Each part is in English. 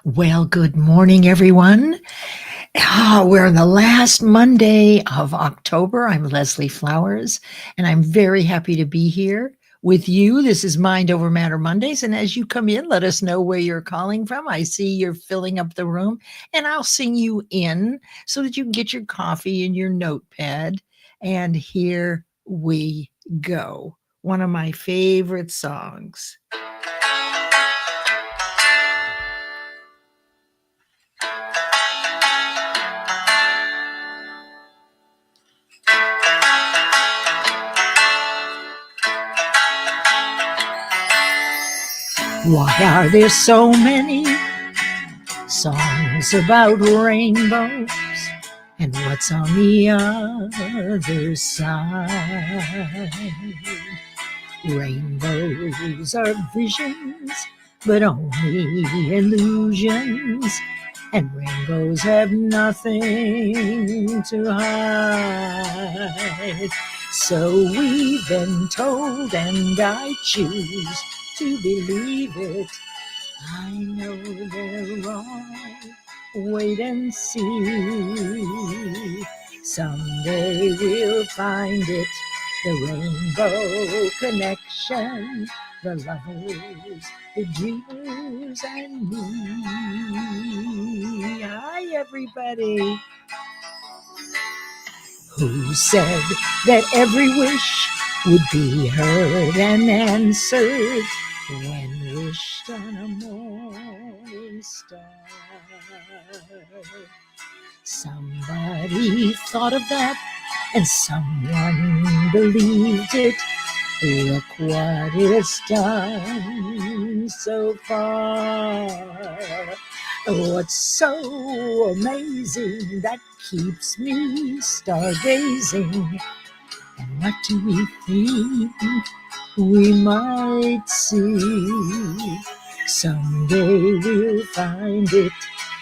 Well, good morning, everyone. We're on the last Monday of October. I'm Leslie Flowers, and I'm very happy to be here with you. This is Mind Over Matter Mondays, and as you come in, let us know where you're calling from. I see you're filling up the room, and I'll sing you in so that you can get your coffee and your notepad. And here we go. One of my favorite songs. Why are there so many songs about rainbows? And what's on the other side? Rainbows are visions, but only illusions. And rainbows have nothing to hide. So we've been told, and I choose to believe it. I know they're wrong. Wait and see. Someday we'll find it. The rainbow connection. The lovers, the dreamers, and me. Hi, everybody. Who said that every wish would be heard and answered when wished on a morning star? Somebody thought of that and someone believed it. Look what it's done so far. What's so amazing that keeps me stargazing? And what do we think we might see? Someday we'll find it,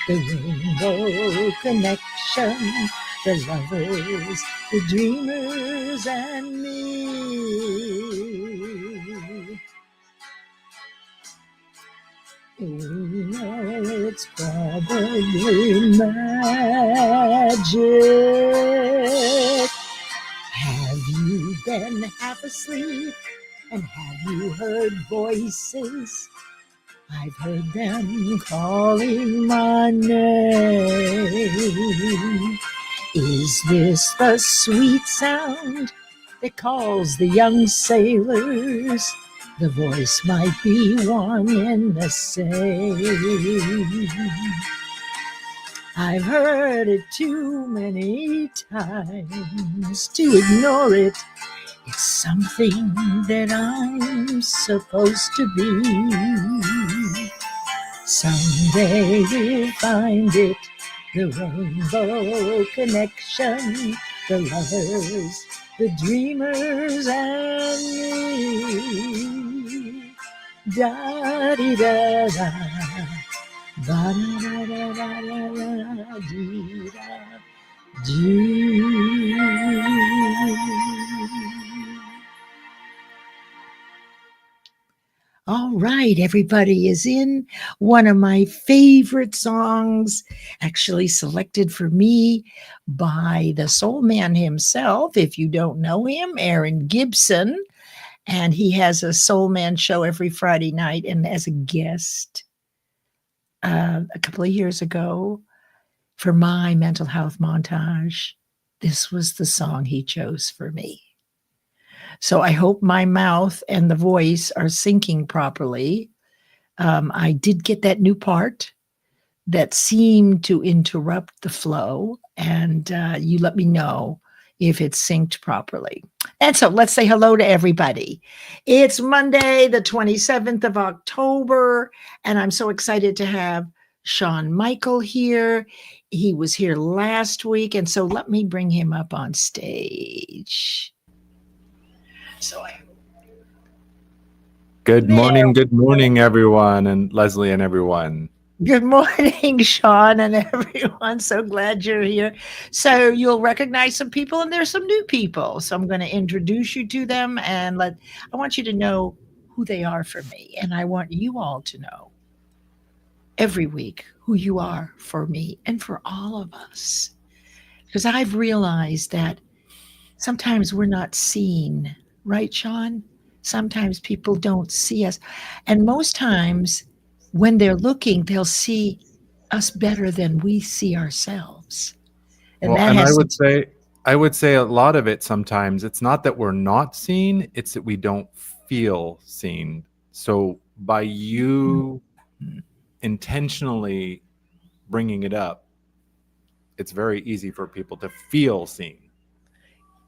the rainbow connection, the lovers, the dreamers, and me. We know it's probably magic. Have you been half asleep? And have you heard voices? I've heard them calling my name. Is this the sweet sound that calls the young sailors? The voice might be one and the same. I've heard it too many times to ignore it. It's something that I'm supposed to be. Someday we'll find it, the rainbow connection, the lovers, the dreamers, and me. Da-dee-da-da, ba-da-da-da-da-da-dee-da-dee. All right, everybody is in. One of my favorite songs, actually selected for me by the soul man himself. If you don't know him, Aaron Gibson. And he has a Soul Man show every Friday night. And as a guest a couple of years ago for my mental health montage, this was the song he chose for me. So I hope my mouth and the voice are syncing properly. I did get that new part that seemed to interrupt the flow, and you let me know if it's synced properly. And so let's say hello to everybody. It's Monday, the 27th of October, and I'm so excited to have Shawn Michael here. He was here last week, and so let me bring him up on stage. Good morning, everyone, and Leslie and everyone. Good morning, Shawn and everyone. So glad you're here. So you'll recognize some people, and there's some new people. So I'm going to introduce you to them, and I want you to know who they are for me, and I want you all to know every week who you are for me and for all of us. Because I've realized that sometimes we're not seen, right, Shawn? Sometimes people don't see us. And most times when they're looking, they'll see us better than we see ourselves. And Well, that and has I would say a lot of it sometimes it's not that we're not seen, it's that we don't feel seen. So by you intentionally bringing it up, it's very easy for people to feel seen.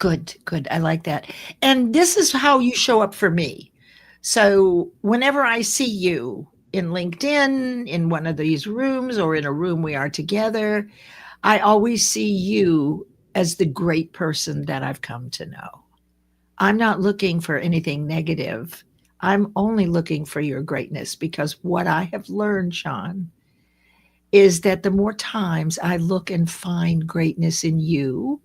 good, good. I like that. And this is how you show up for me. So whenever I see you in LinkedIn, in one of these rooms, or in a room we are together, I always see you as the great person that I've come to know. I'm not looking for anything negative. I'm only looking for your greatness, because what I have learned, Shawn, is that the more times I look and find greatness in you,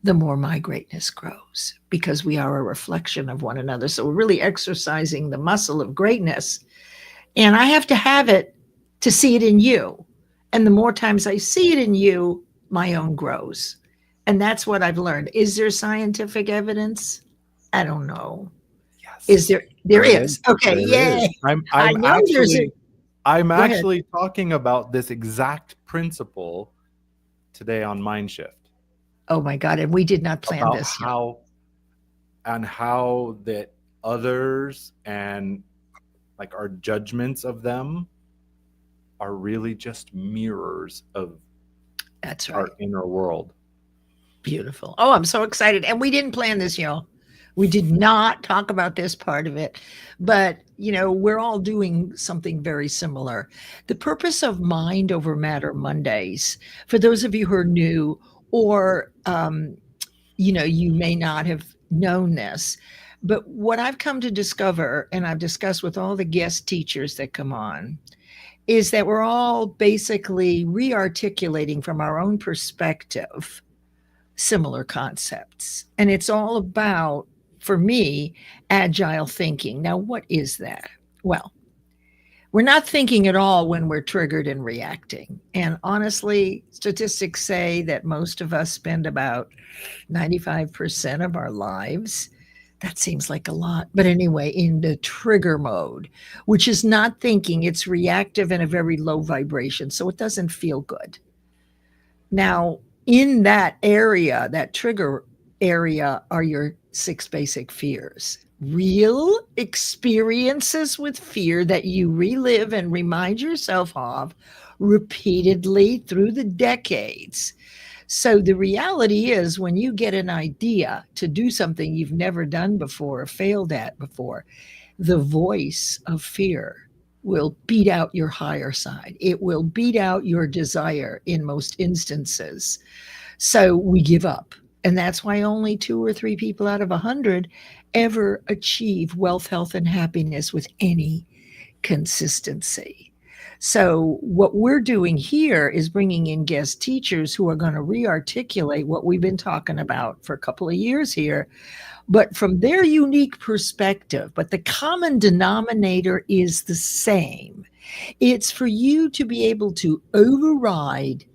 the more my greatness grows, because we are a reflection of one another. So we're really exercising the muscle of greatness. And I have to have it to see it in you. And the more times I see it in you, my own grows. And that's what I've learned. Is there scientific evidence? I don't know. Yes. Is there? There There is. Okay, There yay. is. I'm I know there's a. I'm Go ahead. actually talking about this exact principle today on Mindshift. Oh my God. And we did not plan About this. how that others and like our judgments of them are really just mirrors of That's right. our inner world. Beautiful. Oh, I'm so excited. And we didn't plan this, y'all. We did not talk about this part of it. But, you know, we're all doing something very similar. The purpose of Mind Over Matter Mondays, for those of you who are new, or, you know, you may not have known this, but what I've come to discover, and I've discussed with all the guest teachers that come on, is that we're all basically re-articulating from our own perspective similar concepts. And it's all about, for me, agile thinking. Now, what is that? Well, we're not thinking at all when we're triggered and reacting. And honestly, statistics say that most of us spend about 95% of our lives. That seems like a lot. But anyway, in the trigger mode, which is not thinking, it's reactive and a very low vibration. So it doesn't feel good. Now, in that area, that trigger area, are your 6 basic fears. Real experiences with fear that you relive and remind yourself of repeatedly through the decades. So the reality is, when you get an idea to do something you've never done before or failed at before, the voice of fear will beat out your higher side. It will beat out your desire in most instances. So we give up. And that's why only 2 or 3 people out of 100 ever achieve wealth, health, and happiness with any consistency. So what we're doing here is bringing in guest teachers who are going to re-articulate what we've been talking about for a couple of years here, but from their unique perspective. But the common denominator is the same. It's for you to be able to override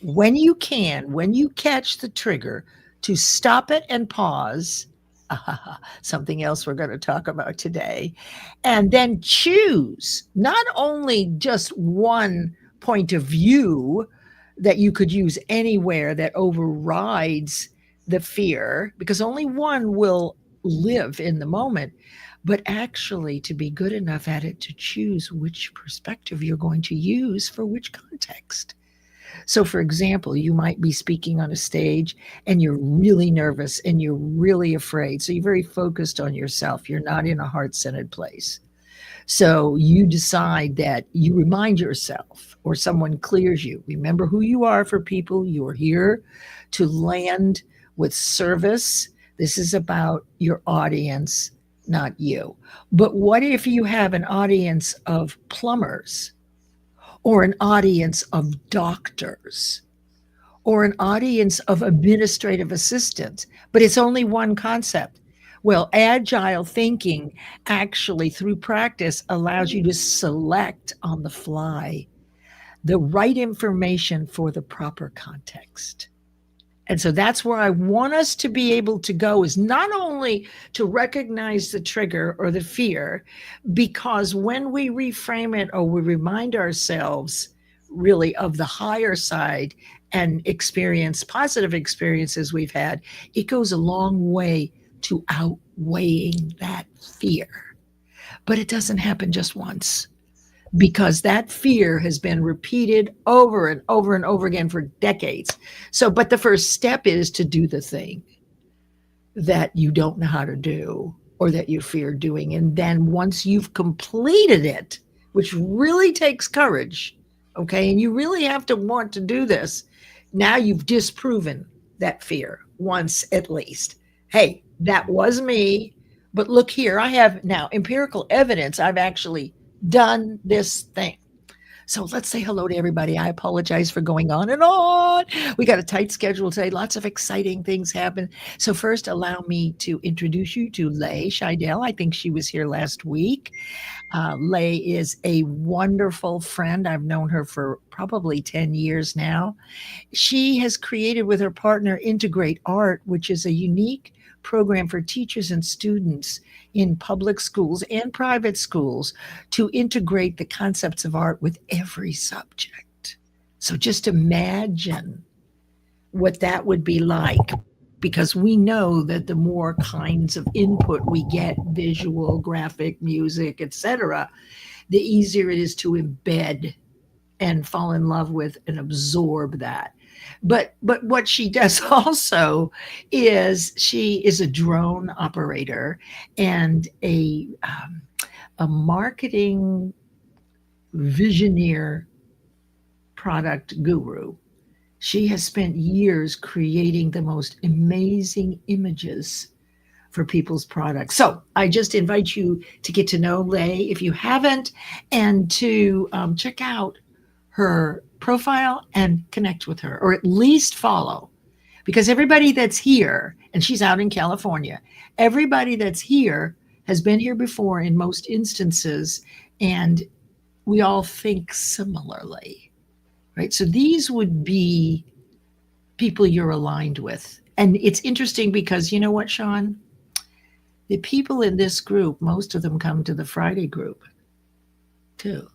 when you can, when you catch the trigger, to stop it and pause. Something else we're going to talk about today. And then choose not only just one point of view that you could use anywhere that overrides the fear, because only one will live in the moment, but actually to be good enough at it to choose which perspective you're going to use for which context. So, for example, you might be speaking on a stage and you're really nervous and you're really afraid. So you're very focused on yourself. You're not in a heart-centered place. So you decide that you remind yourself, or someone clears you. Remember who you are for people. You're here to land with service. This is about your audience, not you. But what if you have an audience of plumbers, or an audience of doctors, or an audience of administrative assistants, but it's only one concept? Well, agile thinking actually, through practice, allows you to select on the fly the right information for the proper context. And so that's where I want us to be able to go, is not only to recognize the trigger or the fear, because when we reframe it or we remind ourselves really of the higher side and experience positive experiences we've had, it goes a long way to outweighing that fear. But it doesn't happen just once, because that fear has been repeated over and over and over again for decades. So, but the first step is to do the thing that you don't know how to do or that you fear doing. And then once you've completed it, which really takes courage, okay, and you really have to want to do this, now you've disproven that fear once at least. Hey, that was me, but look here, I have now empirical evidence I've actually done this thing. So let's say hello to everybody. I apologize for going on and on. We got a tight schedule today. Lots of exciting things happen. So first, allow me to introduce you to 𝐿. I think she was here last week. 𝐿 is a wonderful friend. I've known her for probably 10 years now. She has created with her partner Integrate Art, which is a unique program for teachers and students in public schools and private schools to integrate the concepts of art with every subject. So just imagine what that would be like, because we know that the more kinds of input we get, visual, graphic, music, etc., the easier it is to embed and fall in love with and absorb that. But what she does also is she is a drone operator and a marketing visioneer, product guru. She has spent years creating the most amazing images for people's products. So I just invite you to get to know 𝐿 if you haven't, and to check out her profile and connect with her, or at least follow, because everybody that's here, and she's out in California, everybody that's here has been here before in most instances, and we all think similarly, right? So these would be people you're aligned with. And it's interesting because you know what, Shawn? The people in this group, most of them come to the Friday group too.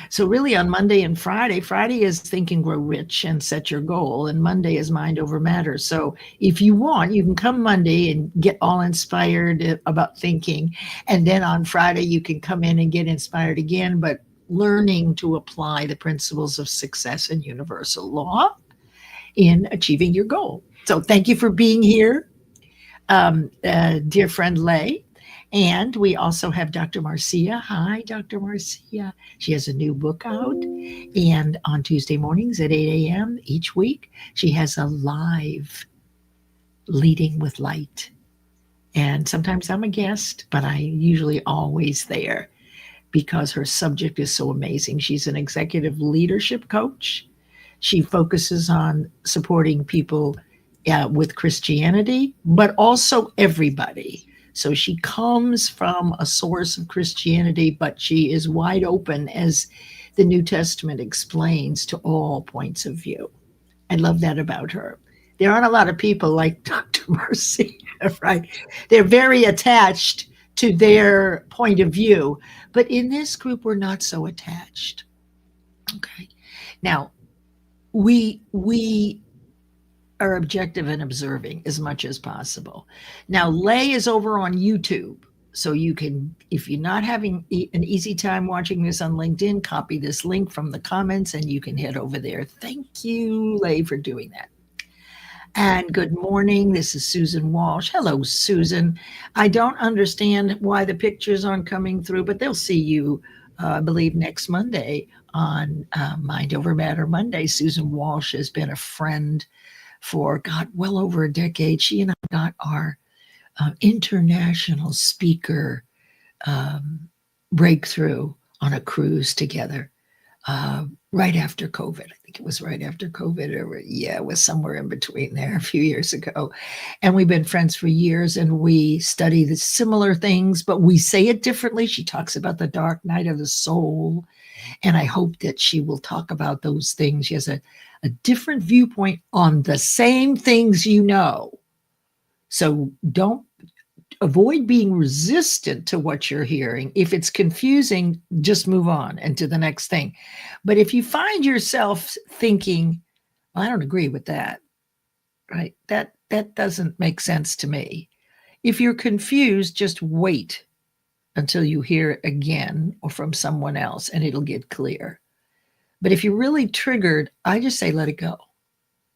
So really on Monday and Friday is Think and Grow Rich and Set Your Goal, and Monday is Mind Over Matter. So if you want, you can come Monday and get all inspired about thinking, and then on Friday you can come in and get inspired again, but learning to apply the principles of success and universal law in achieving your goal. So thank you for being here, dear friend 𝐿. And we also have Dr. Marcia. Hi, Dr. Marcia. She has a new book out. And on Tuesday mornings at 8 a.m. each week, she has a live Leading with Light. And sometimes I'm a guest, but I'm usually always there because her subject is so amazing. She's an executive leadership coach. She focuses on supporting people with Christianity, but also everybody. So she comes from a source of Christianity, but she is wide open, as the New Testament explains, to all points of view. I love that about her. There aren't a lot of people like Dr. Marcia, right? They're very attached to their point of view, but in this group, we're not so attached. Okay. Now, we are objective and observing as much as possible. Now, 𝐿 is over on YouTube. So you can, if you're not having an easy time watching this on LinkedIn, copy this link from the comments and you can head over there. Thank you, 𝐿, for doing that. And good morning. This is Susan Walsh. Hello, Susan. I don't understand why the pictures aren't coming through, but they'll see you, I believe, next Monday on Mind Over Matter Monday. Susan Walsh has been a friend for, God, well over a decade. She and I got our international speaker breakthrough on a cruise together right after COVID. I think it was right after COVID, or yeah, it was somewhere in between there a few years ago. And we've been friends for years, and we study the similar things, but we say it differently. She talks about the dark night of the soul, and I hope that she will talk about those things. She has a different viewpoint on the same things, you know. So don't avoid being resistant to what you're hearing. If it's confusing, just move on and to the next thing. But if you find yourself thinking, I don't agree with that, right? That doesn't make sense to me. If you're confused, just wait until you hear it again or from someone else, and it'll get clear. But if you're really triggered, I just say, let it go.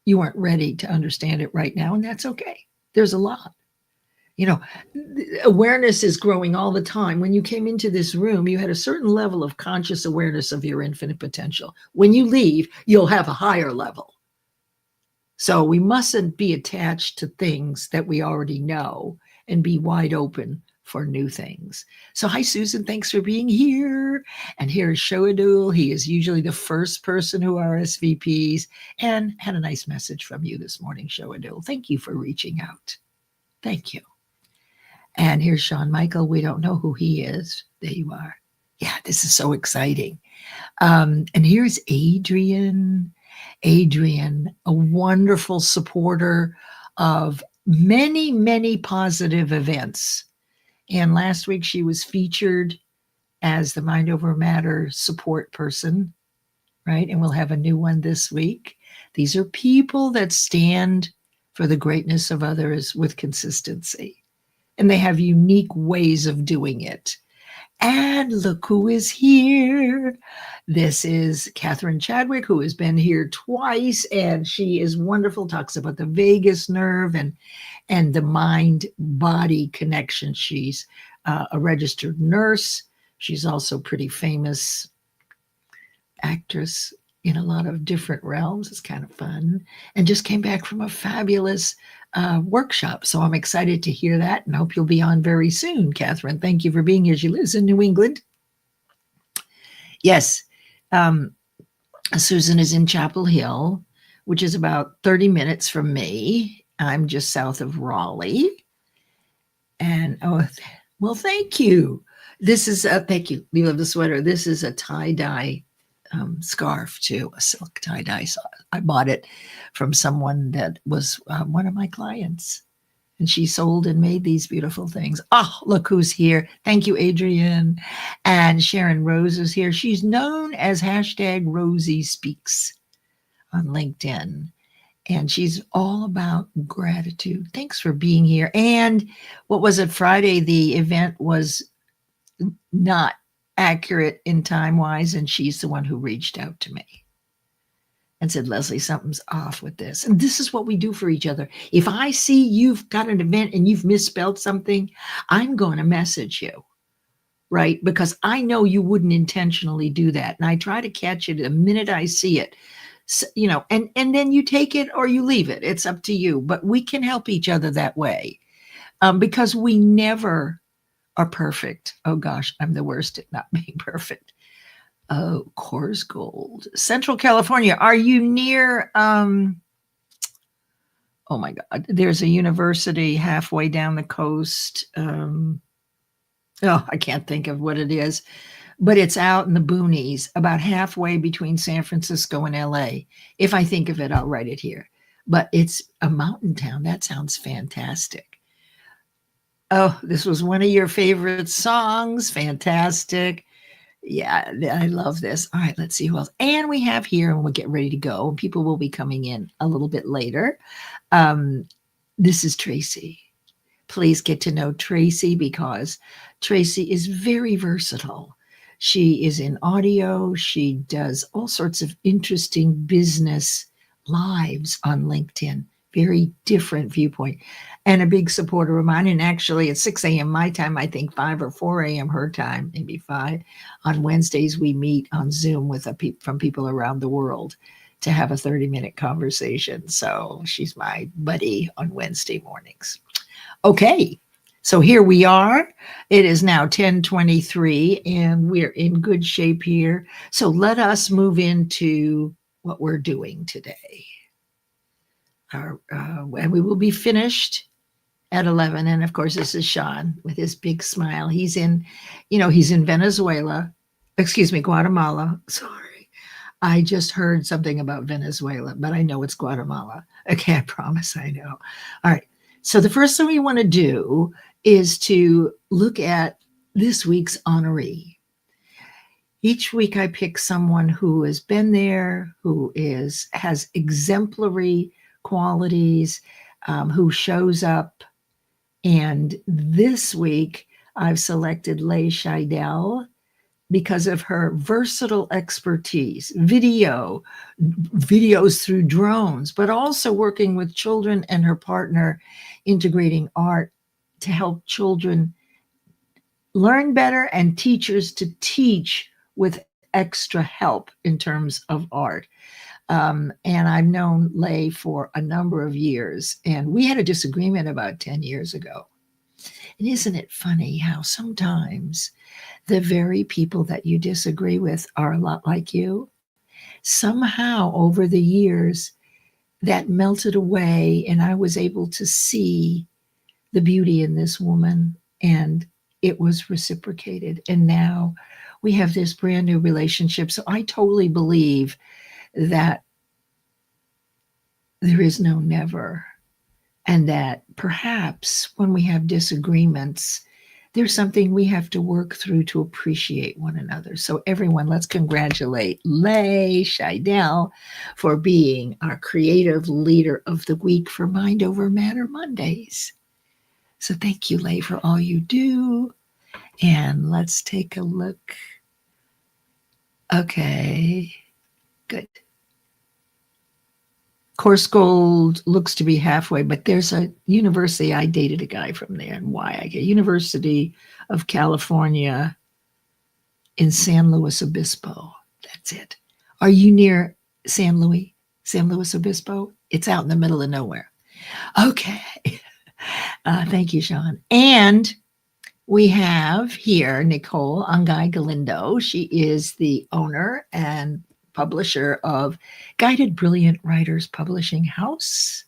You weren't ready to understand it right now, and that's okay. There's a lot. You know, awareness is growing all the time. When you came into this room, you had a certain level of conscious awareness of your infinite potential. When you leave, you'll have a higher level. So we mustn't be attached to things that we already know and be wide open for new things. So hi, Susan. Thanks for being here. And here is Shoadul. He is usually the first person who RSVPs and had a nice message from you this morning, Shoadul. Thank you for reaching out. Thank you. And here's Shawn Michael. We don't know who he is. There you are. Yeah, this is so exciting. And here's Adrian. Adrian, a wonderful supporter of many, many positive events. And last week she was featured as the Mind Over Matter support person, right? And we'll have a new one this week. These are people that stand for the greatness of others with consistency. And they have unique ways of doing it. And look who is here. This is Catherine Chadwick, who has been here twice, and she is wonderful, talks about the vagus nerve and the mind-body connection. She's a registered nurse. She's also a pretty famous actress in a lot of different realms. It's kind of fun. And just came back from a fabulous workshop. So I'm excited to hear that and hope you'll be on very soon, Catherine. Thank you for being here. She lives in New England. Yes. Susan is in Chapel Hill, which is about 30 minutes from me. I'm just south of Raleigh. And well, thank you. This is thank you. We love the sweater. This is a tie-dye scarf too, a silk tie-dye. I bought it from someone that was one of my clients, and she sold and made these beautiful things. Oh, look who's here. Thank you, Adrian. And Sharon Rose is here. She's known as #RosieSpeaks on LinkedIn, and she's all about gratitude. Thanks for being here. And what was it, Friday? The event was not accurate in time-wise, and she's the one who reached out to me and said, Leslie, something's off with this. And this is what we do for each other. If I see you've got an event and you've misspelled something, I'm going to message you, right? Because I know you wouldn't intentionally do that. And I try to catch it the minute I see it, so, you know, and then you take it or you leave it. It's up to you. But we can help each other that way because we never are perfect. Oh gosh, I'm the worst at not being perfect. Oh, Coors Gold, Central California. Are you near? Oh my God, there's a university halfway down the coast. Oh, I can't think of what it is, but it's out in the boonies, about halfway between San Francisco and LA. If I think of it, I'll write it here. But it's a mountain town. That sounds fantastic. Oh, this was one of your favorite songs. Fantastic. Yeah, I love this. All right, let's see who else. And we have here, and we'll get ready to go. People will be coming in a little bit later. This is Tracy. Please get to know Tracy because Tracy is very versatile. She is in audio. She does all sorts of interesting business lives on LinkedIn. Very different viewpoint, and a big supporter of mine. And actually at 6 a.m. my time, I think 5 or 4 a.m. her time, maybe 5. On Wednesdays, we meet on Zoom with from people around the world to have a 30-minute conversation. So she's my buddy on Wednesday mornings. Okay, So here we are. It is now 10:23 and we're in good shape here. So let us move into what we're doing today. And we will be finished at 11. And of course, this is Shawn with his big smile. He's in Venezuela, Guatemala. Sorry. I just heard something about Venezuela, but I know it's Guatemala. Okay, I promise I know. All right. So the first thing we want to do is to look at this week's honoree. Each week I pick someone who has been there, who has exemplary qualities, who shows up. And this week I've selected 𝐻𝒐𝒊𝒅𝒆𝒏 because of her versatile expertise, videos through drones, but also working with children and her partner, integrating art to help children learn better and teachers to teach with extra help in terms of art. And I've known Lay for a number of years, and we had a disagreement about 10 years ago. And isn't it funny how sometimes the very people that you disagree with are a lot like you? Somehow over the years, that melted away, and I was able to see the beauty in this woman, and it was reciprocated. And now we have this brand new relationship. So I totally believe that there is no never, and that perhaps when we have disagreements, there's something we have to work through to appreciate one another. So everyone, let's congratulate 𝐻𝒐𝒊𝒅𝒆𝒏 for being our creative leader of the week for Mind Over Matter Mondays. So thank you, Lay, for all you do. And let's take a look. Okay, good. Course Gold looks to be halfway, but there's a university. I dated a guy from there, and why I get University of California in San Luis Obispo. That's it. Are you near San Luis Obispo? It's out in the middle of nowhere. Okay. Thank you, Shawn. And we have here 𝐿 Galindo. She is the owner and publisher of Guided Brilliant Writers Publishing House.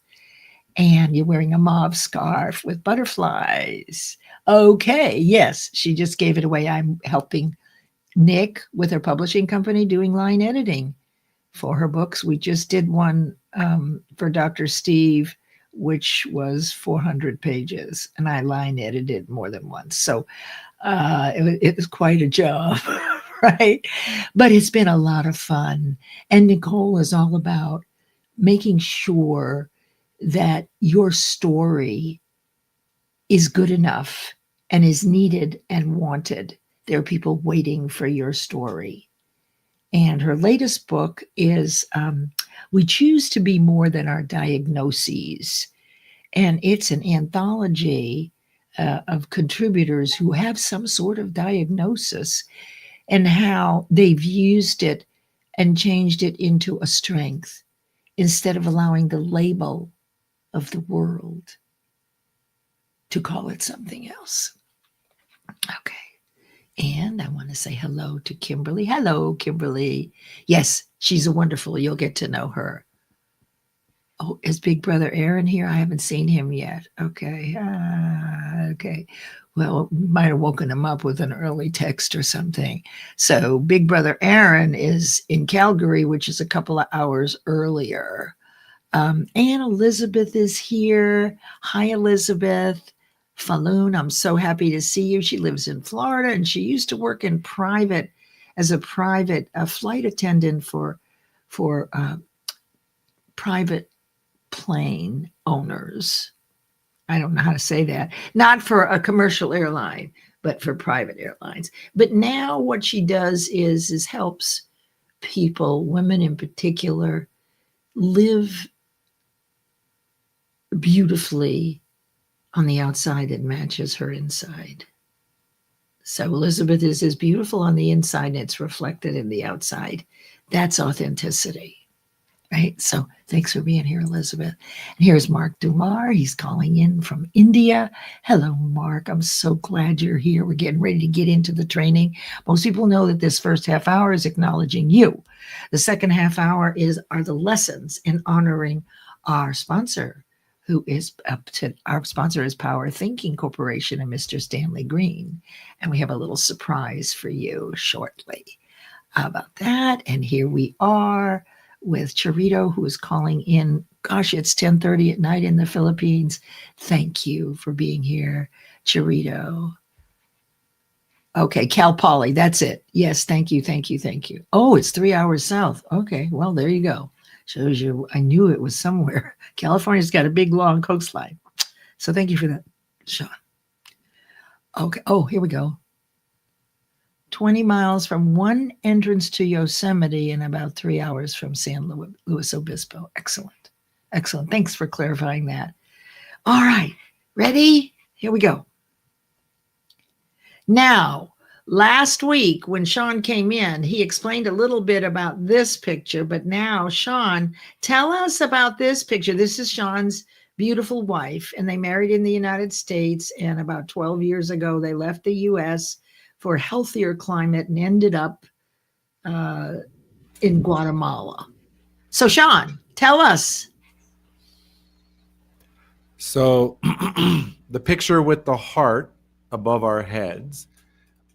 And you're wearing a mauve scarf with butterflies. Okay, yes, she just gave it away. I'm helping Nick with her publishing company doing line editing for her books. We just did one for Dr. Steve, which was 400 pages, and I line edited more than once. So it was quite a job, right? But it's been a lot of fun. And Nicole is all about making sure that your story is good enough and is needed and wanted. There are people waiting for your story. And her latest book is We Choose to Be More Than Our Diagnoses. And it's an anthology of contributors who have some sort of diagnosis and how they've used it and changed it into a strength instead of allowing the label of the world to call it something else. Okay. And I want to say hello to Kimberly. Hello, Kimberly. Yes, she's a wonderful. You'll get to know her. Oh, is Big Brother Aaron here? I haven't seen him yet. Okay. Okay. Well, might have woken him up with an early text or something. So Big Brother Aaron is in Calgary, which is a couple of hours earlier. Anne Elizabeth is here. Hi, Elizabeth. Falloon, I'm so happy to see you. She lives in Florida, and she used to work in private as a private flight attendant for private plane owners. I don't know how to say that. Not for a commercial airline, but for private airlines. But now what she does is helps people, women in particular, live beautifully on the outside that matches her inside. So Elizabeth is as beautiful on the inside and it's reflected in the outside. That's authenticity. Right. So thanks for being here, Elizabeth. And here's Mark Dumar. He's calling in from India. Hello, Mark. I'm so glad you're here. We're getting ready to get into the training. Most people know that this first half hour is acknowledging you. The second half hour are the lessons in honoring our sponsor, our sponsor is Power Thinking Corporation and Mr. Stanley Green. And we have a little surprise for you shortly. How about that? And here we are with Charito, who is calling in. Gosh, it's 10:30 at night in the Philippines. Thank you for being here, Charito. Okay, Cal Poly, that's it. Yes, thank you. Oh, it's 3 hours south. Okay, well, there you go. Shows you, I knew it was somewhere. California's got a big, long coastline. So thank you for that, Shawn. Okay, oh, here we go. 20 miles from one entrance to Yosemite and about 3 hours from San Luis Obispo. Excellent. Excellent. Thanks for clarifying that. All right. Ready? Here we go. Now, last week when Shawn came in, he explained a little bit about this picture, but now, Shawn, tell us about this picture. This is Shawn's beautiful wife, and they married in the United States, and about 12 years ago, they left the U.S. for a healthier climate and ended up in Guatemala. So, Shawn, tell us. So the picture with the heart above our heads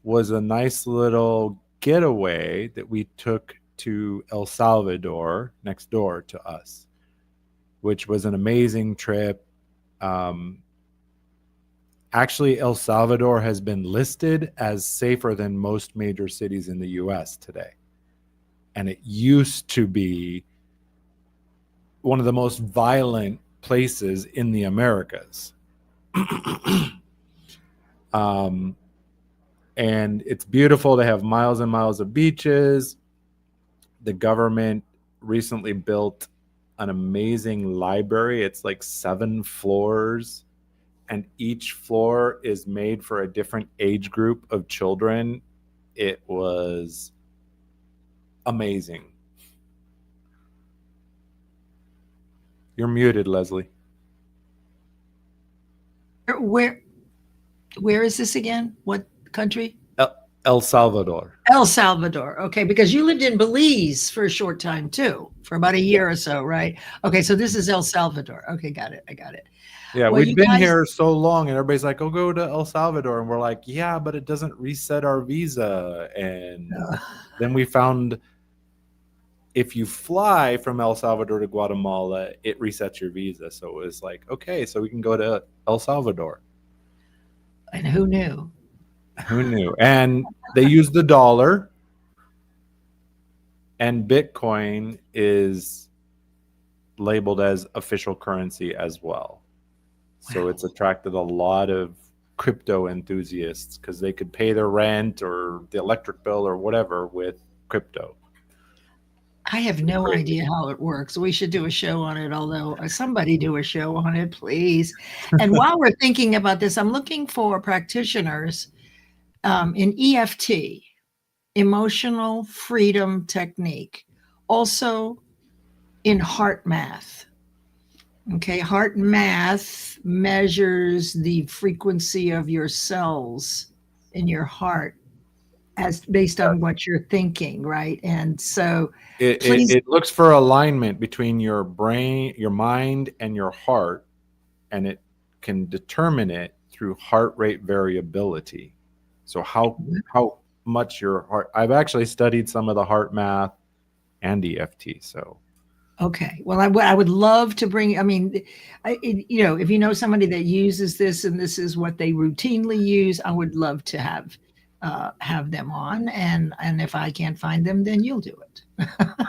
was a nice little getaway that we took to El Salvador, next door to us, which was an amazing trip. Actually, El Salvador has been listed as safer than most major cities in the US today. And it used to be one of the most violent places in the Americas. And it's beautiful. They have miles and miles of beaches. The government recently built an amazing library. It's like 7 floors. And each floor is made for a different age group of children. It was amazing. You're muted, Leslie. Where is this again? What country? El Salvador. El Salvador. Okay, because you lived in Belize for a short time too, for about a year or so, right? Okay, so this is El Salvador. Okay, got it. I got it. Yeah, well, we've been here so long, and everybody's like, "Oh, go to El Salvador," and we're like, "Yeah, but it doesn't reset our visa." And then we found if you fly from El Salvador to Guatemala, it resets your visa. So it was like, okay, so we can go to El Salvador. And who knew? Who knew? And they use the dollar, and Bitcoin is labeled as official currency as well. So it's attracted a lot of crypto enthusiasts because they could pay their rent or the electric bill or whatever with crypto. I have no idea how it works. We should do a show on it, although somebody do a show on it, please. And while we're thinking about this, I'm looking for practitioners in EFT, emotional freedom technique, also in heart math. Okay, heart math measures the frequency of your cells in your heart as based on what you're thinking, right? And so it looks for alignment between your brain, your mind, and your heart, and it can determine it through heart rate variability. So how much your heart, I've actually studied some of the heart math and EFT. So okay, well, I would love to bring, I mean, if you know somebody that uses this and this is what they routinely use, I would love to have them on. And if I can't find them, then you'll do it.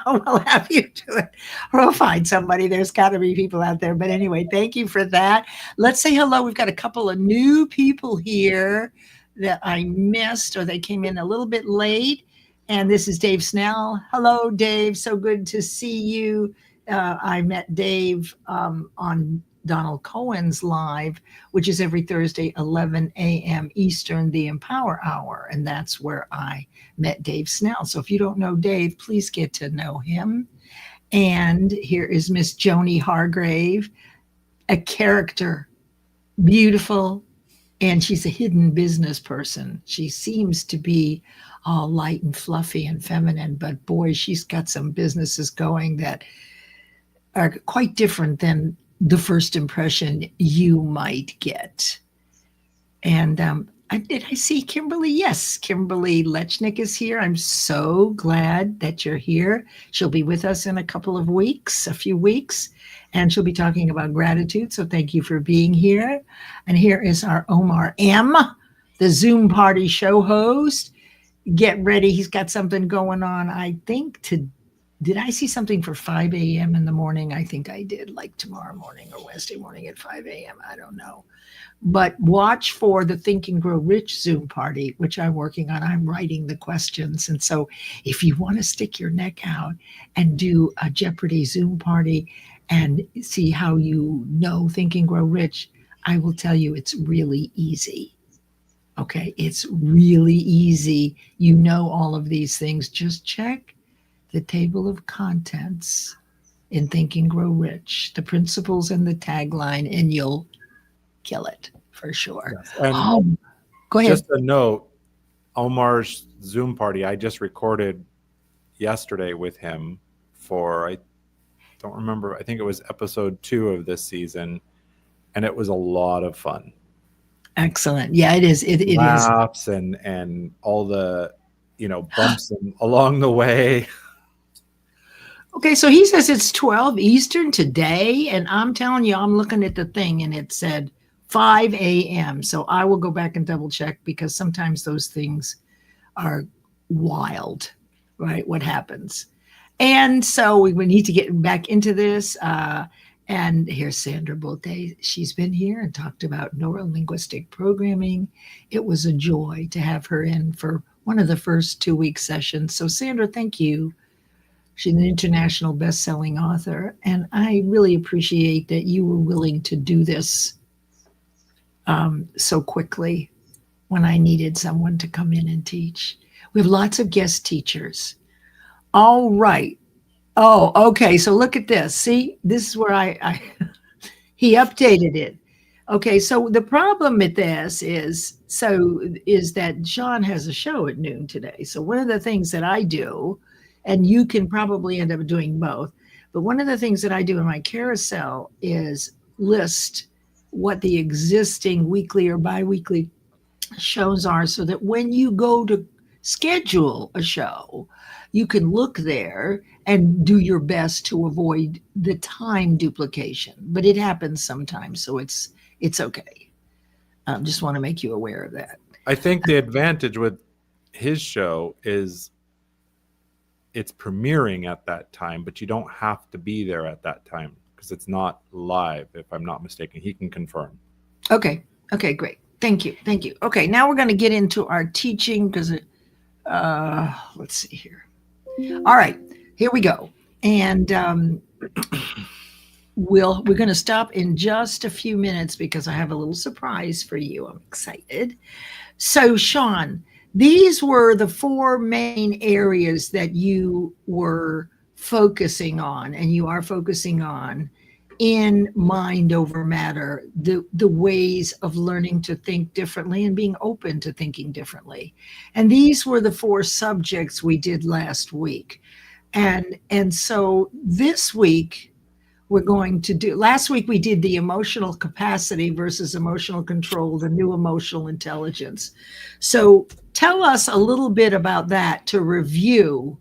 I'll have you do it. Or I'll find somebody. There's got to be people out there. But anyway, thank you for that. Let's say hello. We've got a couple of new people here that I missed, or they came in a little bit late. And this is Dave Snell. Hello, Dave. So good to see you. I met Dave on Donald Cohen's live, which is every Thursday, 11 a.m. Eastern, the Empower Hour. And that's where I met Dave Snell. So if you don't know Dave, please get to know him. And here is Miss Joni Hargrave, a character, beautiful, and she's a hidden business person. She seems to be all light and fluffy and feminine, but boy, she's got some businesses going that are quite different than the first impression you might get. And did I see Kimberly? Yes, Kimberly Lechnick is here. I'm so glad that you're here. She'll be with us in a few weeks, and she'll be talking about gratitude. So thank you for being here. And here is our Omar M., the Zoom party show host. Get ready. He's got something going on. I think did I see something for 5 a.m. in the morning? I think I did, like tomorrow morning or Wednesday morning at 5 a.m. I don't know. But watch for the Think and Grow Rich Zoom party, which I'm working on. I'm writing the questions. And so if you want to stick your neck out and do a Jeopardy Zoom party and see how you know Think and Grow Rich, I will tell you it's really easy. Okay, it's really easy. You know all of these things. Just check the table of contents in Think and Grow Rich, the principles and the tagline, and you'll kill it for sure. Yes. And go ahead. Just a note, Omar's Zoom party, I just recorded yesterday with him for, I don't remember, I think it was episode 2 of this season, and it was a lot of fun. Excellent. Yeah, it is. It Laughs and all the, bumps along the way. Okay, so he says it's 12 Eastern today, and I'm telling you, I'm looking at the thing, and it said 5 a.m. So I will go back and double check, because sometimes those things are wild, right? What happens? And so we need to get back into this. And here's Sandra Bolte. She's been here and talked about neuro-linguistic programming. It was a joy to have her in for one of the first 2-week sessions. So Sandra, thank you. She's an international best-selling author, and I really appreciate that you were willing to do this so quickly when I needed someone to come in and teach. We have lots of guest teachers. All right. Oh, okay. So look at this. See, this is where he updated it. Okay. So the problem with this is that Shawn has a show at noon today. So one of the things that I do, and you can probably end up doing both, but one of the things that I do in my carousel is list what the existing weekly or biweekly shows are, so that when you go to schedule a show, you can look there and do your best to avoid the time duplication. But it happens sometimes, so it's okay. Just want to make you aware of that. I think the advantage with his show is it's premiering at that time, but you don't have to be there at that time because it's not live, if I'm not mistaken. He can confirm. Okay, great. Thank you. Okay, now we're going to get into our teaching, because let's see here. All right, here we go. And we're going to stop in just a few minutes because I have a little surprise for you. I'm excited. So, Shawn, these were the 4 main areas that you were focusing on, and you are focusing on in Mind Over Matter, the ways of learning to think differently and being open to thinking differently. And these were the 4 subjects we did last week. And so this week, we're going to do, last week we did the emotional capacity versus emotional control, the new emotional intelligence. So tell us a little bit about that to review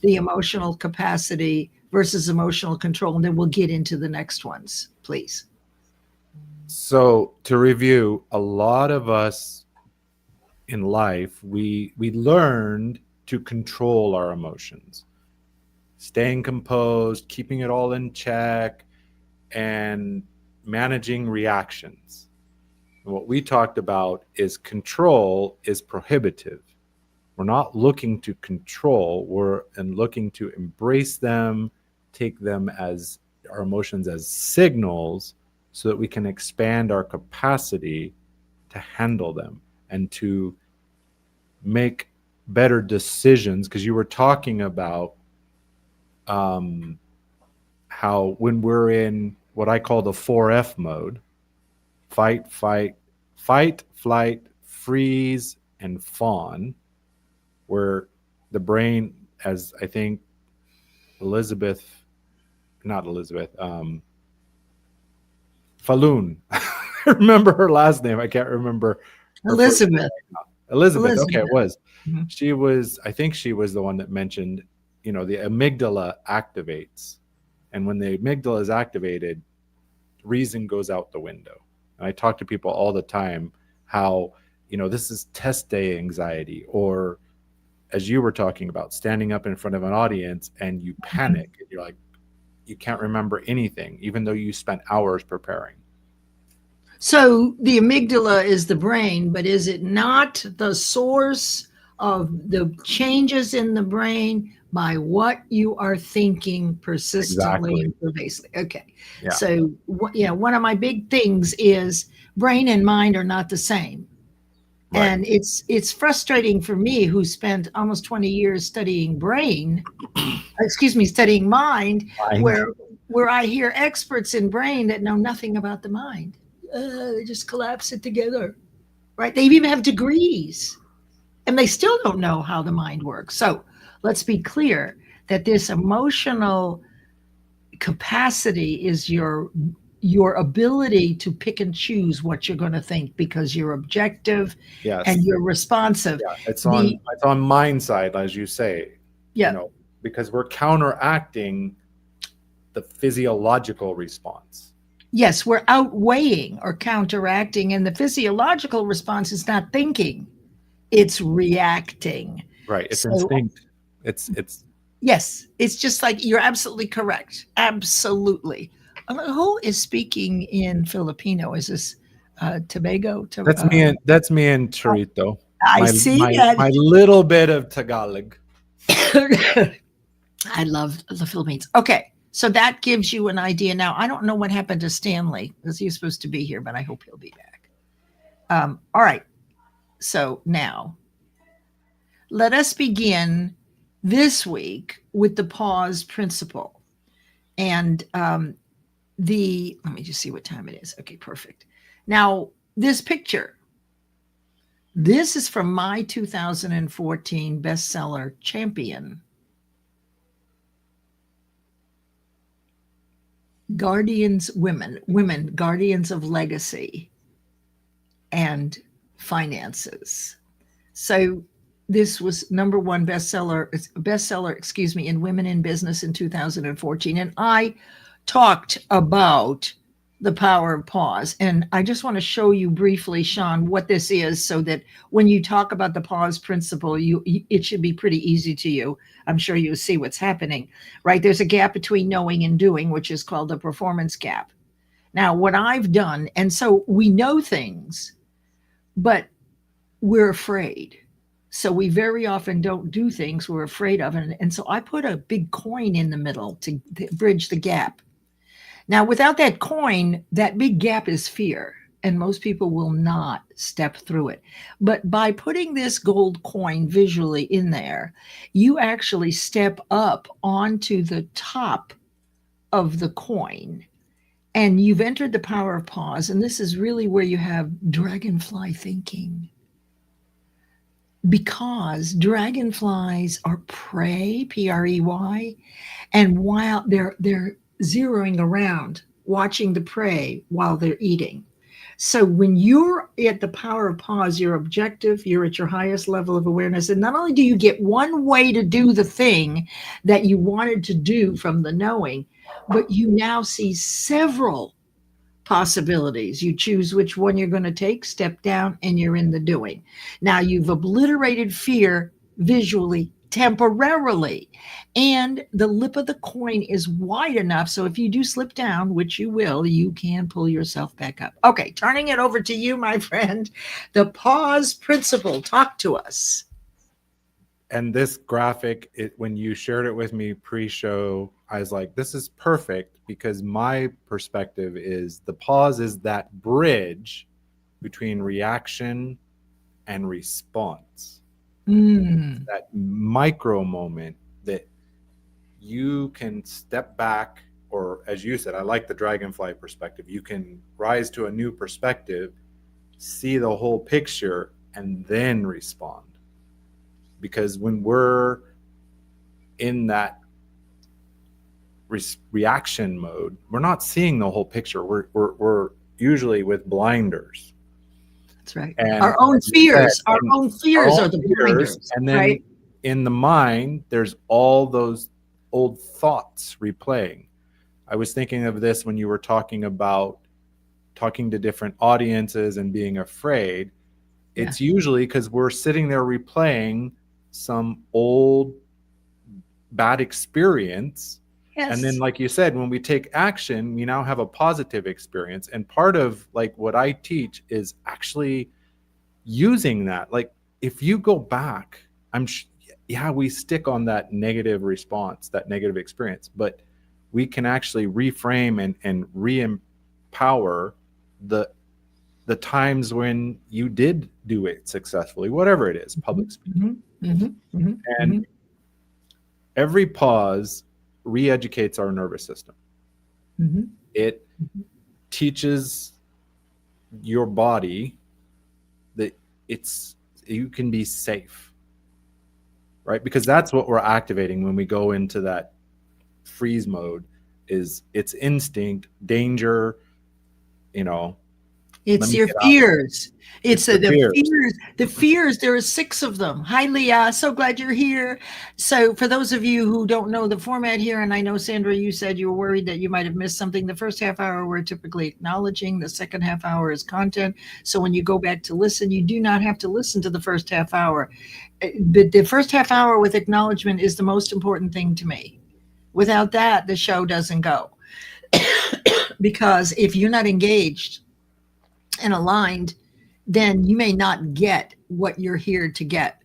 the emotional capacity versus emotional control, and then we'll get into the next ones, please. So to review, a lot of us in life, we learned to control our emotions, staying composed, keeping it all in check, and managing reactions. And what we talked about is control is prohibitive. We're not looking to control, we're looking to embrace them, take them as our emotions as signals so that we can expand our capacity to handle them and to make better decisions. Because you were talking about how when we're in what I call the 4F mode, fight, flight, freeze, and fawn, where the brain, as I think Falloon. I remember her last name. I can't remember her first name Elizabeth. right now. Elizabeth. Okay, Elizabeth. it was. Mhm. I think she was the one that mentioned, the amygdala activates. And when the amygdala is activated, reason goes out the window. And I talk to people all the time how, this is test day anxiety, or as you were talking about, standing up in front of an audience and you panic. And you're like, you can't remember anything, even though you spent hours preparing. So the amygdala is the brain, but is it not the source of the changes in the brain by what you are thinking persistently Exactly. and pervasively? Okay. Yeah. So, one of my big things is brain and mind are not the same. Right. And it's frustrating for me, who spent almost 20 years studying studying mind, where I hear experts in brain that know nothing about the mind. They just collapse it together, right? They even have degrees, and they still don't know how the mind works. So let's be clear that this emotional capacity is your ability to pick and choose what you're going to think, because you're objective Yes. and you're responsive. Yeah, it's on mind side, as you say. Yeah. Because we're counteracting the physiological response. Yes, we're outweighing or counteracting, and the physiological response is not thinking, it's reacting. Right. It's instinct. It's Yes, it's just like, you're absolutely correct. Absolutely. Who is speaking in Filipino? Is this Tobago? that's me and Charito. I see that. My little bit of Tagalog. I love the Philippines. Okay, so that gives you an idea. Now, I don't know what happened to Stanley, because he was supposed to be here, but I hope he'll be back. All right. So now, let us begin this week with the pause principle. And let me just see what time it is. Okay, perfect. Now, this picture, this is from my 2014 bestseller, Champion. Women, guardians of legacy and finances. So this was number one bestseller, in Women in Business in 2014. And I talked about the power of pause. And I just want to show you briefly, Shawn, what this is, so that when you talk about the pause principle, it should be pretty easy to you. I'm sure you'll see what's happening, right? There's a gap between knowing and doing, which is called the performance gap. Now, what I've done, and so we know things, but we're afraid. So we very often don't do things we're afraid of. And so I put a big coin in the middle to bridge the gap. Now, without that coin, that big gap is fear, and most people will not step through it. But by putting this gold coin visually in there, you actually step up onto the top of the coin, and you've entered the power of pause. And this is really where you have dragonfly thinking, because dragonflies are prey, P-R-E-Y, and while they're zeroing around, watching the prey while they're eating. So when you're at the power of pause, you're objective, you're at your highest level of awareness. And not only do you get one way to do the thing that you wanted to do from the knowing, but you now see several possibilities. You choose which one you're going to take, step down, and you're in the doing. Now you've obliterated fear visually, temporarily, and the lip of the coin is wide enough so if you do slip down, which you will, you can pull yourself back up. Okay, turning it over to you, my friend. The pause principle. Talk to us. And this graphic, when you shared it with me pre-show, I was like, this is perfect, because my perspective is the pause is that bridge between reaction and response. That micro moment that you can step back or as you said, I like the dragonfly perspective. You can rise to a new perspective, see the whole picture, and then respond. Because when we're in that reaction mode, we're not seeing the whole picture. We're usually with blinders. That's right. And our own fears, said, our own fears are the blinders. And then right? in the mind, there's all those old thoughts replaying. I was thinking of this when you were talking about talking to different audiences and being afraid. It's usually because we're sitting there replaying some old bad experience. Yes. And then, like you said, when we take action, we now have a positive experience. And part of like what I teach is actually using that. Like if you go back, we stick on that negative response, that negative experience, but we can actually reframe and re-empower the times when you did do it successfully, whatever it is, public speaking. And every pause re-educates our nervous system. It teaches your body that you can be safe, right? Because that's what we're activating when we go into that freeze mode. Is it's instinct, danger, it's your fears. It's the fears. The fears, there are 6 of them. Hi, Leah. So glad you're here. So for those of you who don't know the format here, and I know, Sandra, you said you were worried that you might have missed something. The first half hour, we're typically acknowledging. The second half hour is content. So when you go back to listen, you do not have to listen to the first half hour. But the first half hour with acknowledgement is the most important thing to me. Without that, the show doesn't go. Because if you're not engaged and aligned, then you may not get what you're here to get.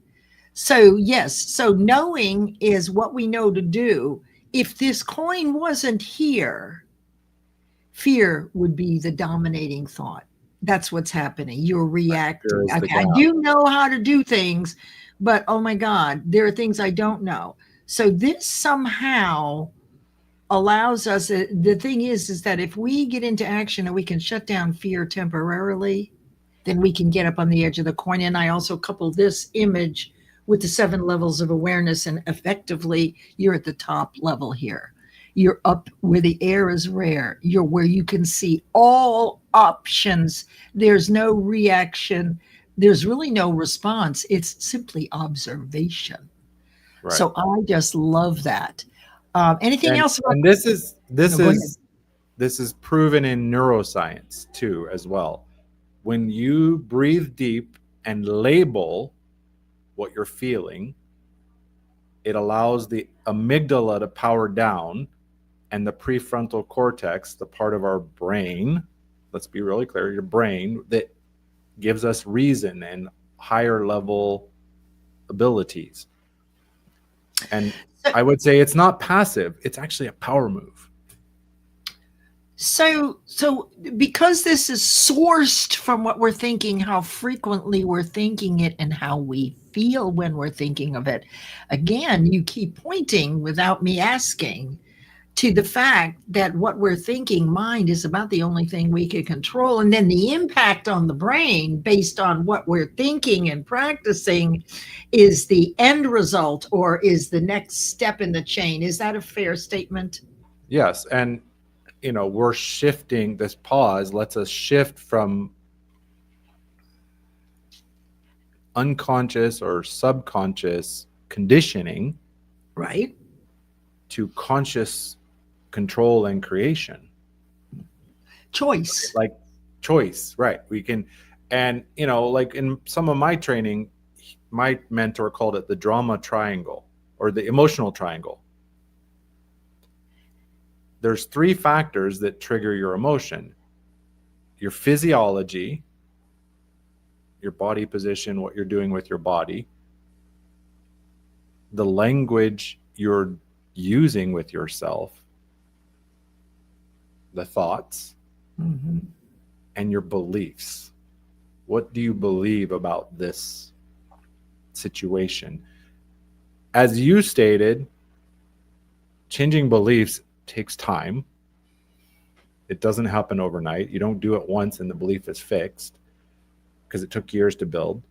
So yes, so knowing is what we know to do. If this coin wasn't here, fear would be the dominating thought. That's what's happening. You're reacting. Okay, I do know how to do things, but oh my God, there are things I don't know. So this somehow allows us, the thing is that if we get into action and we can shut down fear temporarily, then we can get up on the edge of the coin. And I also couple this image with the 7 levels of awareness, and effectively you're at the top level here. You're up where the air is rare. You're where you can see all options. There's no reaction. There's really no response. It's simply observation. Right. So I just love that. Anything else? And this is proven in neuroscience too, as well. When you breathe deep and label what you're feeling, it allows the amygdala to power down, and the prefrontal cortex, the part of our brain, let's be really clear, your brain that gives us reason and higher level abilities. And I would say it's not passive, it's actually a power move. So because this is sourced from what we're thinking, how frequently we're thinking it, and how we feel when we're thinking of it, again, you keep pointing without me asking to the fact that what we're thinking, mind, is about the only thing we can control. And then the impact on the brain based on what we're thinking and practicing is the end result, or is the next step in the chain. Is that a fair statement? Yes. And, we're shifting. This pause lets us shift from unconscious or subconscious conditioning, right, to conscious control and creation. Choice. Like choice, right? We can, and like in some of my training, my mentor called it the drama triangle or the emotional triangle. There's 3 factors that trigger your emotion: your physiology, your body position, what you're doing with your body, the language you're using with yourself, the thoughts, and your beliefs. What do you believe about this situation? As you stated, changing beliefs takes time. It doesn't happen overnight. You don't do it once and the belief is fixed because it took years to build.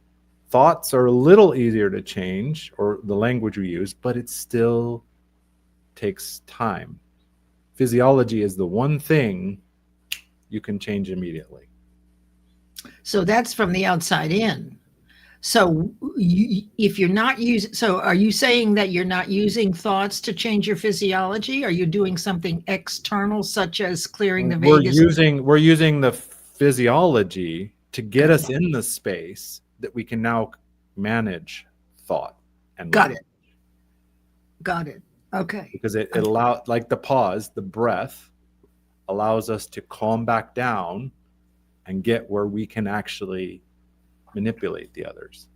Thoughts are a little easier to change, or the language we use, but it still takes time. Physiology is the one thing you can change immediately. So that's from the outside in. So if you're not using, so are you saying that you're not using thoughts to change your physiology? Are you doing something external, such as clearing the vagus? We're using the physiology to get us in the space that we can now manage thought and got it. Got it. Okay. Because it allows, like the pause, the breath allows us to calm back down and get where we can actually manipulate the others.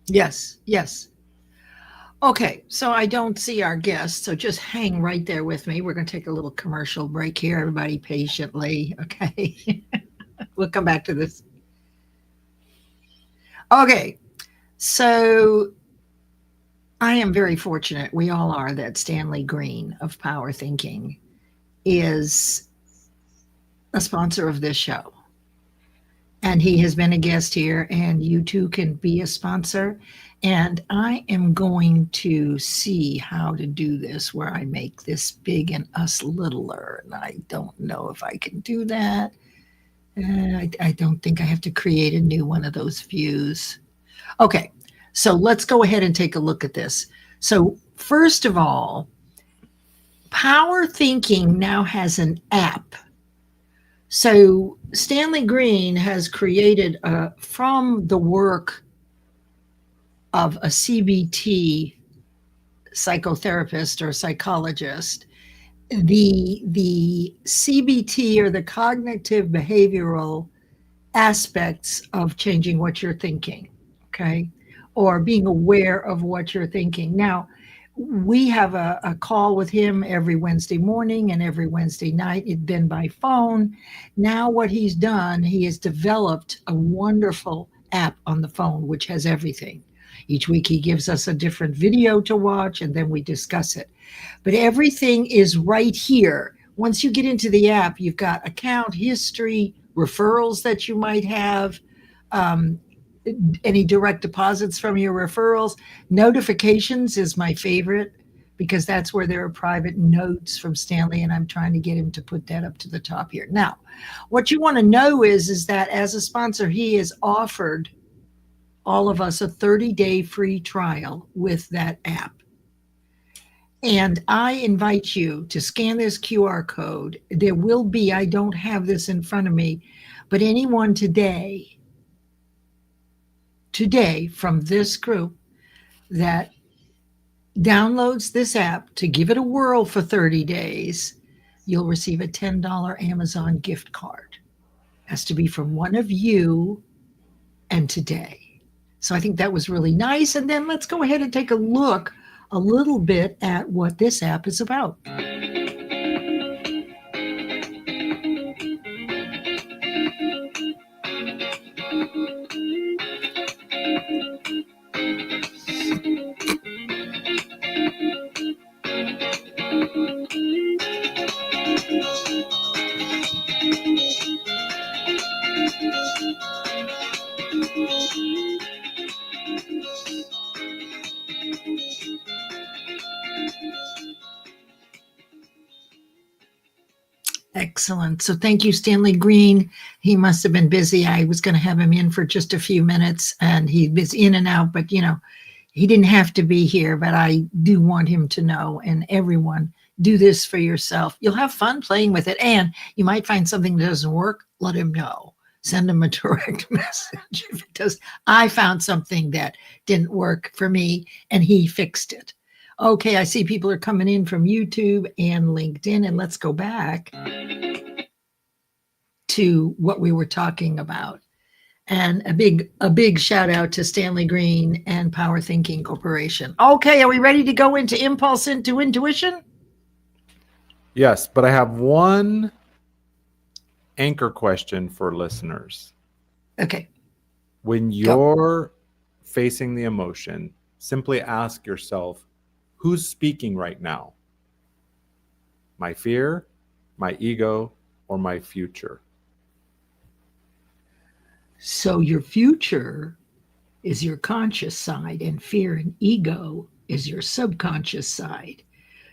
Yes, yes. Okay, so I don't see our guest, so just hang right there with me. We're going to take a little commercial break here, everybody, patiently. Okay. We'll come back to this. Okay, so I am very fortunate, we all are, that Stanley Green of Power Thinking is a sponsor of this show. And he has been a guest here, and you too can be a sponsor. And I am going to see how to do this where I make this big and us littler. And I don't know if I can do that. I don't think I have to create a new one of those views. Okay, so let's go ahead and take a look at this. So first of all, Power Thinking now has an app. So Stanley Green has created, from the work of a CBT psychotherapist or psychologist, the CBT, or the cognitive behavioral aspects of changing what you're thinking, okay, or being aware of what you're thinking. Now, we have a call with him every Wednesday morning and every Wednesday night. It's been by phone. Now what he's done, he has developed a wonderful app on the phone, which has everything. Each week he gives us a different video to watch, and then we discuss it. But everything is right here. Once you get into the app, you've got account history, referrals that you might have, any direct deposits from your referrals. Notifications is my favorite, because that's where there are private notes from Stanley, and I'm trying to get him to put that up to the top here. Now, what you want to know is that as a sponsor, he has offered all of us a 30-day free trial with that app. And I invite you to scan this QR code. There will be, I don't have this in front of me, but anyone today from this group that downloads this app to give it a whirl for 30 days, you'll receive a $10 Amazon gift card. It has to be from one of you and today. So I think that was really nice. And then let's go ahead and take a look a little bit at what this app is about. Excellent. So thank you, Stanley Green. He must have been busy. I was going to have him in for just a few minutes, and he was in and out, but you know, he didn't have to be here, but I do want him to know. And everyone, do this for yourself. You'll have fun playing with it, and you might find something that doesn't work. Let him know. Send him a direct message if it does. I found something that didn't work for me, and he fixed it. Okay, I see people are coming in from YouTube and LinkedIn, and let's go back to what we were talking about. And a big shout out to Stanley Green and Power Thinking Corporation. Okay, are we ready to go into impulse into intuition? Yes, but I have one anchor question for listeners. Okay. When you're facing the emotion, simply ask yourself, who's speaking right now? My fear, my ego, or my future? So your future is your conscious side, and fear and ego is your subconscious side.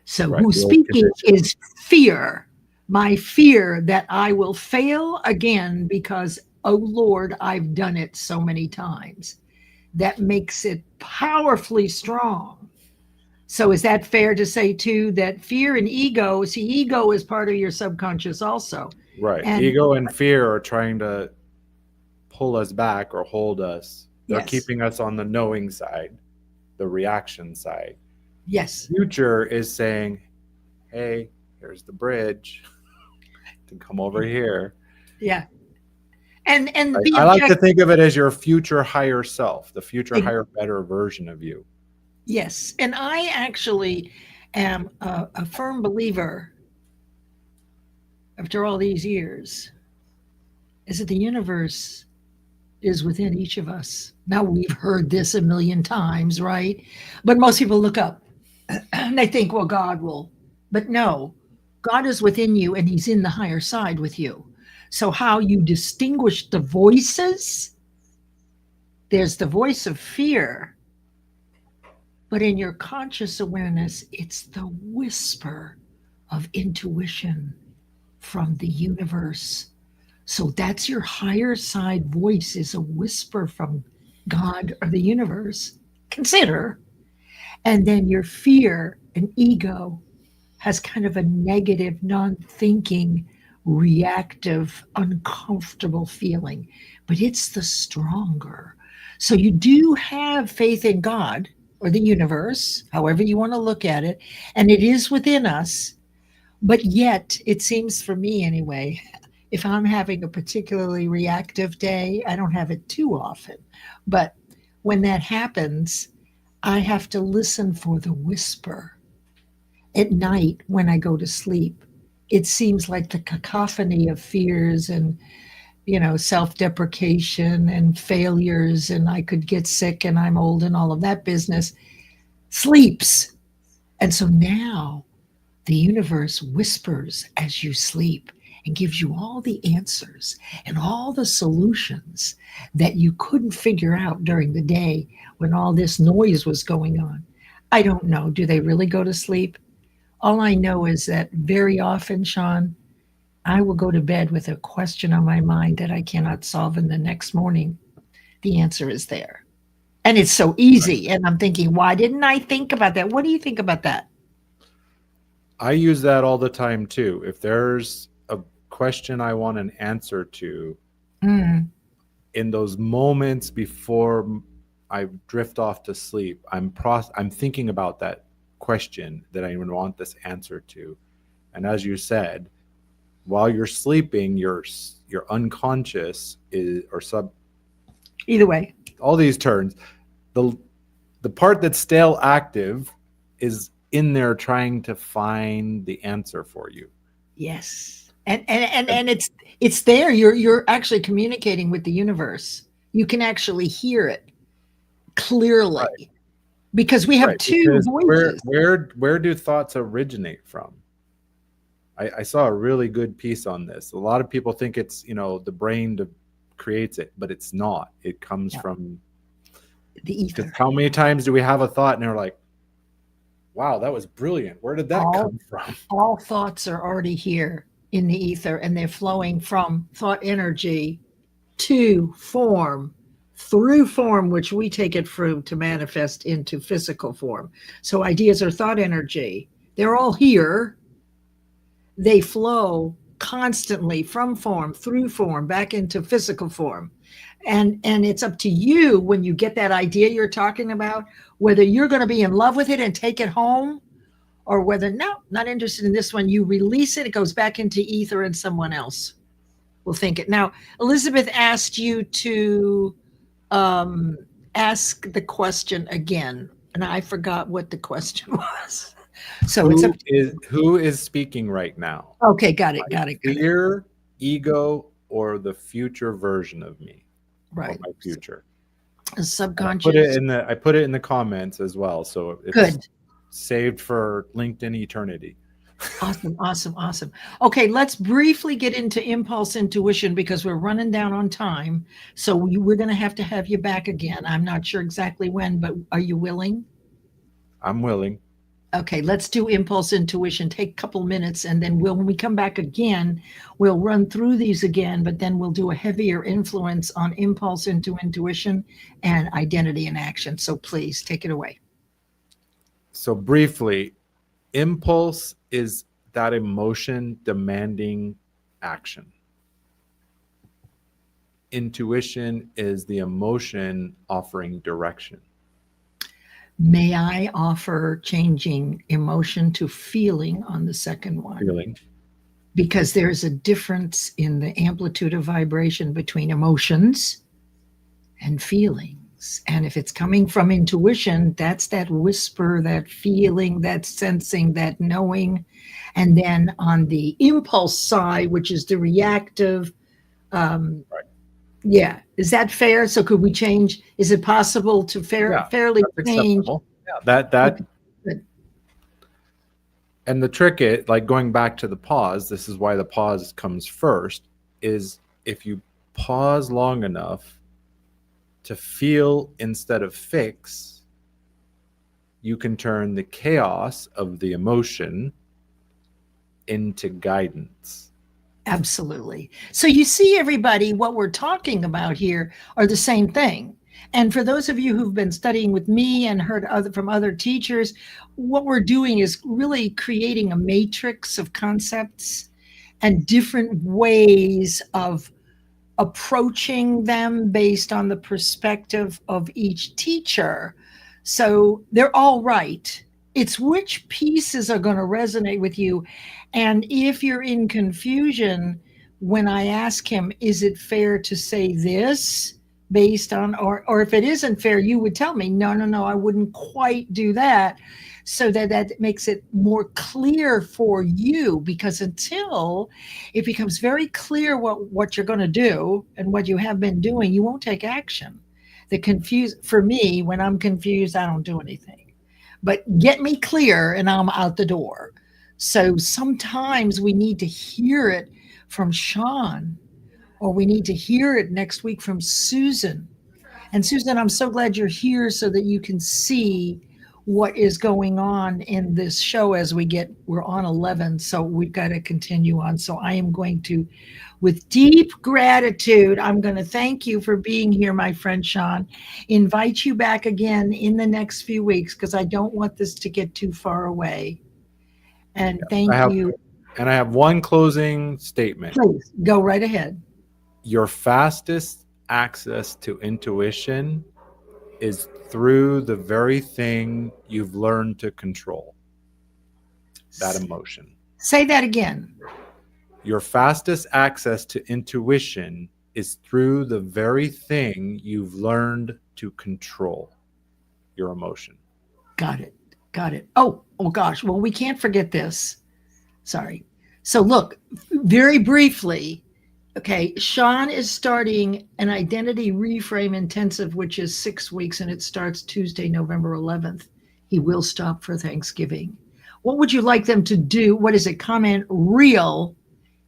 So Right. who's The old speaking condition. is fear. My fear that I will fail again because, oh Lord, I've done it so many times. That makes it powerfully strong. So is that fair to say too that fear and ego, see, ego is part of your subconscious also. Right. And Ego and fear are trying to pull us back or hold us. They're yes, keeping us on the knowing side, the reaction side. yes, Future is saying, hey, here's the bridge to come over here. yeah. And be I like to objective. think of it as your future higher self, the future higher better version of you. Yes. And I actually am a firm believer after all these years is that the universe is within each of us. Now, we've heard this a million times, right? But most people look up and they think, well, God will. But no, God is within you and he's in the higher side with you. So, how you distinguish the voices, there's the voice of fear, but in your conscious awareness, it's the whisper of intuition from the universe. So that's your higher side voice, is a whisper from God or the universe. Consider. And then your fear and ego has kind of a negative, non thinking, reactive, uncomfortable feeling, but it's the stronger. So you do have faith in God or the universe, however you want to look at it, and it is within us. But yet, it seems for me anyway, if I'm having a particularly reactive day, I don't have it too often. But when that happens, I have to listen for the whisper. At night, when I go to sleep, it seems like the cacophony of fears and, self-deprecation and failures, and I could get sick and I'm old and all of that business sleeps. And so now the universe whispers as you sleep and gives you all the answers and all the solutions that you couldn't figure out during the day when all this noise was going on. I don't know. Do they really go to sleep? All I know is that very often, Shawn, I will go to bed with a question on my mind that I cannot solve, and the next morning, the answer is there. And it's so easy. And I'm thinking, why didn't I think about that? What do you think about that? I use that all the time too. If there's a question I want an answer to, in those moments before I drift off to sleep, I'm thinking about that question that I want this answer to. And as you said, while you're sleeping, your unconscious is, or sub, Either way, all these terms, the part that's still active is in there trying to find the answer for you. yes. And it's there. You're actually communicating with the universe. You can actually hear it clearly. Right. Because we have Right, two because voices. where do thoughts originate from? I saw a really good piece on this. A lot of people think it's, the brain creates it, but it's not. It comes from The ether. Because how many times do we have a thought and they're like, wow, that was brilliant. Where did that come from? All thoughts are already here in the ether, and they're flowing from thought energy to form, through form, which we take it through to manifest into physical form. So ideas are thought energy. They're all here. They flow constantly from form, through form, back into physical form. And it's up to you when you get that idea you're talking about, whether you're going to be in love with it and take it home, or whether, no, not interested in this one. You release it, it goes back into ether, and someone else will think it. Now, Elizabeth asked you to ask the question again, and I forgot what the question was. So it's who is speaking right now? Okay, got it. Fear, ego, or the future version of me? Right. Or my future. Subconscious. I put it in the comments as well, so it's good. saved for LinkedIn eternity. Awesome, awesome, awesome. Okay, let's briefly get into impulse intuition because we're running down on time. So we're going to have you back again. I'm not sure exactly when, but are you willing? I'm willing. Okay, let's do impulse intuition. Take a couple minutes, and then when we come back again, we'll run through these again, but then we'll do a heavier influence on impulse into intuition and identity and action. So please take it away. So briefly, impulse is that emotion demanding action. Intuition is the emotion offering direction. May I offer changing emotion to feeling on the second one? Feeling. Because there's a difference in the amplitude of vibration between emotions and feelings. And if it's coming from intuition, that's that whisper, that feeling, that sensing, that knowing. And then on the impulse side, which is the reactive, Right. yeah. Is that fair? So could we change? Is it possible to fairly That's change? acceptable. Yeah, that Good. and the trick is, like going back to the pause, this is why the pause comes first, is if you pause long enough to feel instead of fix, you can turn the chaos of the emotion into guidance. Absolutely. So you see, everybody, what we're talking about here are the same thing. And for those of you who've been studying with me and heard from other teachers, what we're doing is really creating a matrix of concepts and different ways of approaching them based on the perspective of each teacher. So they're all right. It's which pieces are going to resonate with you. And if you're in confusion, when I ask him, is it fair to say this based on, or if it isn't fair, you would tell me, no, I wouldn't quite do that. So that makes it more clear for you, because until it becomes very clear what you're going to do and what you have been doing, you won't take action. For me, when I'm confused, I don't do anything. But get me clear and I'm out the door. So sometimes we need to hear it from Shawn, or we need to hear it next week from Susan. And Susan, I'm so glad you're here so that you can see what is going on in this show as we're on 11, so we've got to continue on. So I am going to, with deep gratitude, I'm going to thank you for being here, my friend Shawn. Invite you back again in the next few weeks, because I don't want this to get too far away. And thank you. And I have one closing statement. Please, go right ahead. Your fastest access to intuition is through the very thing you've learned to control, that emotion. Say that again. Your fastest access to intuition is through the very thing you've learned to control, your emotion. Got it. Oh gosh. Well, we can't forget this. Sorry. So look, very briefly, okay, Shawn is starting an identity reframe intensive, which is 6 weeks, and it starts Tuesday, November 11th. He will stop for Thanksgiving. What would you like them to do? What is it? Comment R.E.A.L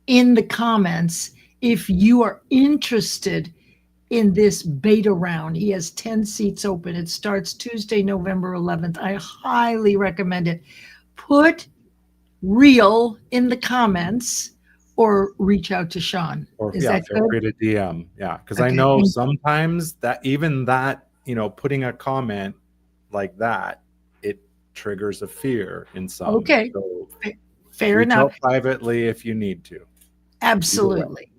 in the comments if you are interested in this beta round. He has 10 seats open. It starts Tuesday, November 11th. I highly recommend it. Put R.E.A.L in the comments, or reach out to Shawn. Or Is that feel good? free to DM. Yeah, because Okay, I know sometimes that putting a comment like that, it triggers a fear in some. Okay, so fair reach enough. out privately if you need to. Absolutely.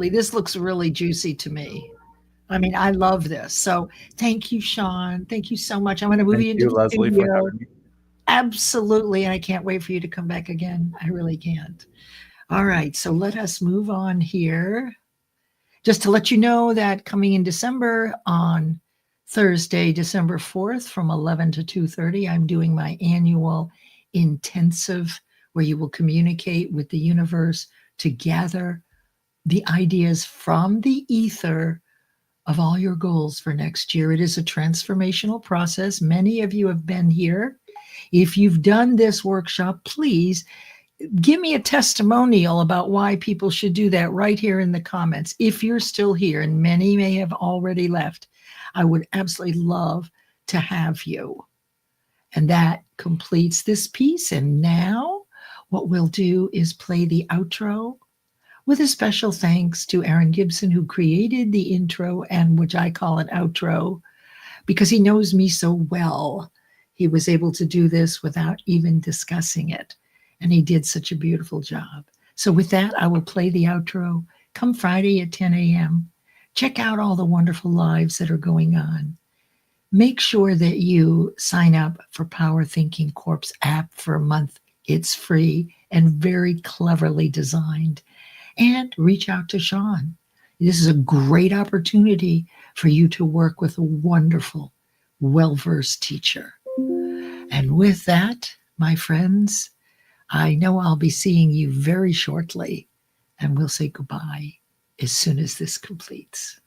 This looks really juicy to me. I mean, I love this. So thank you, Shawn. Thank you so much. I'm going to move you into the Leslie, studio. for having me. Absolutely. And I can't wait for you to come back again. I really can't. All right. So let us move on here. Just to let you know that coming in December, on Thursday, December 4th, from 11 to 2:30, I'm doing my annual intensive where you will communicate with the universe to gather the ideas from the ether of all your goals for next year. It is a transformational process. Many of you have been here. If you've done this workshop, please give me a testimonial about why people should do that right here in the comments. If you're still here, and many may have already left, I would absolutely love to have you. And that completes this piece. And now what we'll do is play the outro with a special thanks to Aaron Gibson, who created the intro, and which I call an outro, because he knows me so well. He was able to do this without even discussing it. And he did such a beautiful job. So with that, I will play the outro. Come Friday at 10 a.m. Check out all the wonderful lives that are going on. Make sure that you sign up for Power Thinking Corp's app for a month. It's free and very cleverly designed. And reach out to Shawn. This is a great opportunity for you to work with a wonderful, well-versed teacher. And with that, my friends, I know I'll be seeing you very shortly, and we'll say goodbye as soon as this completes.